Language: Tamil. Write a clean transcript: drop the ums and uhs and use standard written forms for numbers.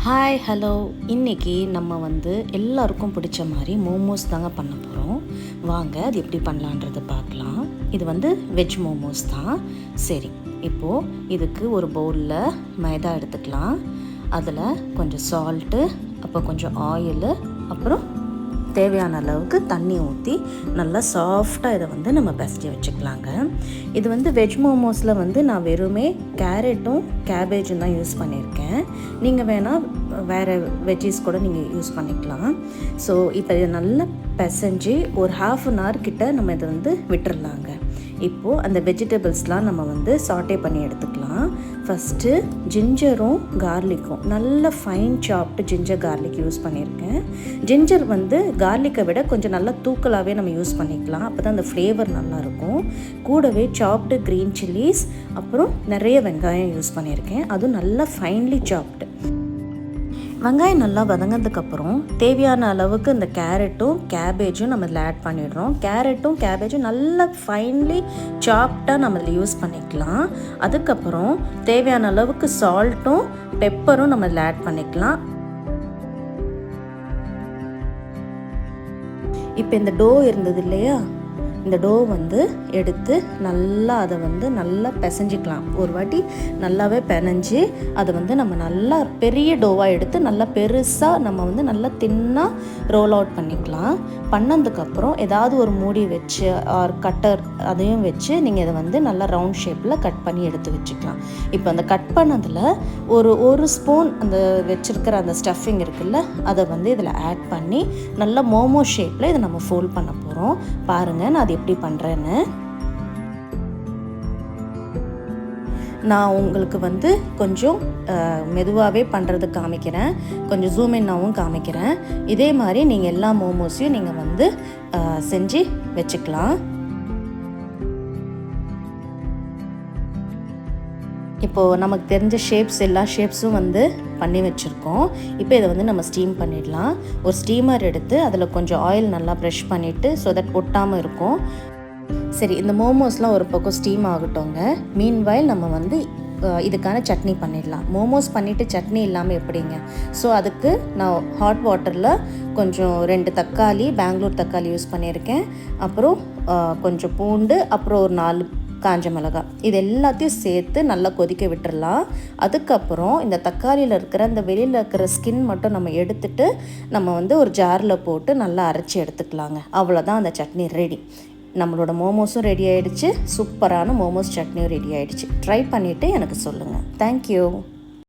Hi hello. இன்றைக்கி நம்ம எல்லாருக்கும் பிடிச்ச மாதிரி மோமோஸ் தாங்க பண்ண போகிறோம். வாங்க அது எப்படி பண்ணலான்றதை பார்க்கலாம். இது வெஜ் மோமோஸ் தான். சரி, இப்போது இதுக்கு ஒரு பவுலில் மைதா எடுத்துக்கலாம். அதில் கொஞ்சம் சால்ட்டு, அப்போ கொஞ்சம் ஆயிலு, அப்புறம் தேவையான அளவுக்கு தண்ணி ஊற்றி நல்லா சாஃப்டாக இதை நம்ம பெசட்டி வச்சுக்கலாங்க. இது வெஜ் மோமோஸில் நான் வெறுமே கேரட்டும் கேபேஜும் தான் யூஸ் பண்ணியிருக்கேன். நீங்கள் வேணால் வேறு வெஜ்ஜீஸ் கூட நீங்கள் யூஸ் பண்ணிக்கலாம். ஸோ இப்போ இதை நல்லா பிசைஞ்சு ஒரு ½ அன் ஹவர் கிட்ட நம்ம இதை விட்டுடலாங்க. இப்போது அந்த வெஜிடபிள்ஸ்லாம் நம்ம சாட்டே பண்ணி எடுத்துக்கலாம். ஃபஸ்ட்டு ஜிஞ்சரும் கார்லிக்கும் நல்ல ஃபைன் சாப்டு ஜிஞ்சர் கார்லிக் யூஸ் பண்ணியிருக்கேன். ஜிஞ்சர் கார்லிக்கை விட கொஞ்சம் நல்லா தூக்கலாகவே நம்ம யூஸ் பண்ணிக்கலாம். அப்போ தான் அந்த ஃப்ளேவர் நல்லாயிருக்கும். கூடவே சாப்டு க்ரீன் சில்லிஸ், அப்புறம் நிறைய வெங்காயம் யூஸ் பண்ணியிருக்கேன். அதுவும் நல்லா ஃபைன்லி சாப்டு. வெங்காயம் நல்லா வதங்கினதுக்கப்புறம் தேவையான அளவுக்கு இந்த கேரட்டும் கேபேஜும் நம்ம இதில் ஆட் பண்ணிடுறோம். கேரட்டும் கேபேஜும் நல்லா ஃபைன்லி சாப்டாக நம்ம இதில் யூஸ் பண்ணிக்கலாம். அதுக்கப்புறம் தேவையான அளவுக்கு சால்ட்டும் பெப்பரும் நம்ம இதில் ஆட் பண்ணிக்கலாம். இப்போ இந்த டோ இருந்தது இல்லையா, இந்த டோ எடுத்து நல்லா அதை நல்லா பிசைஞ்சிக்கலாம். ஒரு வாட்டி நல்லாவே பிணைஞ்சி அதை நம்ம நல்லா பெரிய டோவாக எடுத்து நல்லா பெருசாக நம்ம நல்லா தின்னாக ரோல் அவுட் பண்ணிக்கலாம். பண்ணதுக்கப்புறம் ஏதாவது ஒரு மூடி வச்சு ஆர் கட்டர் அதையும் வச்சு நீங்கள் இதை நல்லா ரவுண்ட் ஷேப்பில் கட் பண்ணி எடுத்து வச்சுக்கலாம். இப்போ அந்த கட் பண்ணதில் ஒரு ஸ்பூன் அந்த வச்சுருக்கிற அந்த ஸ்டஃபிங் இருக்குல்ல, அதை இதில் ஆட் பண்ணி நல்லா மோமோ ஷேப்பில் இதை நம்ம ஃபோல்ட் பண்ண போகிறோம். பாருங்கள் நான் அது எப்படி பண்ணுறேன்னு. நான் உங்களுக்கு கொஞ்சம் மெதுவாகவே பண்ணுறது காமிக்கிறேன், கொஞ்சம் ஜூம் இன்னாகவும் காமிக்கிறேன். இதே மாதிரி நீங்கள் எல்லா மோமோஸையும் நீங்கள் செஞ்சு வச்சுக்கலாம். இப்போது நமக்கு தெரிஞ்ச ஷேப்ஸ் எல்லா ஷேப்ஸும் பண்ணி வச்சுருக்கோம். இப்போ இதை நம்ம ஸ்டீம் பண்ணிடலாம். ஒரு ஸ்டீமர் எடுத்து அதில் கொஞ்சம் ஆயில் நல்லா ப்ரெஷ் பண்ணிவிட்டு ஸோ தட் ஒட்டாமல் இருக்கும். சரி, இந்த மோமோஸ்லாம் ஒரு பக்கம் ஸ்டீம் ஆகட்டோங்க. மீன்வைல் நம்ம இதுக்கான சட்னி பண்ணிடலாம். மோமோஸ் பண்ணிவிட்டு சட்னி இல்லாமல் எப்படிங்க? ஸோ அதுக்கு நான் ஹாட் வாட்டரில் கொஞ்சம் 2 தக்காளி, பெங்களூர் தக்காளி யூஸ் பண்ணியிருக்கேன். அப்புறம் கொஞ்சம் பூண்டு, அப்புறம் ஒரு 4 காஞ்ச மிளகாய், இது எல்லாத்தையும் சேர்த்து நல்லா கொதிக்க விட்டுடலாம். அதுக்கப்புறம் இந்த தக்காளியில் இருக்கிற அந்த வெளியில் இருக்கிற ஸ்கின் மட்டும் நம்ம எடுத்துட்டு நம்ம ஒரு ஜாரில் போட்டு நல்லா அரைச்சி எடுத்துக்கலாங்க. அவ்வளோதான், அந்த சட்னி ரெடி. நம்மளோட மோமோஸும் ரெடி ஆகிடுச்சு. சூப்பரான மோமோஸ் சட்னியும் ரெடி ஆகிடுச்சு. ட்ரை பண்ணிவிட்டு எனக்கு சொல்லுங்கள். தேங்க்யூ.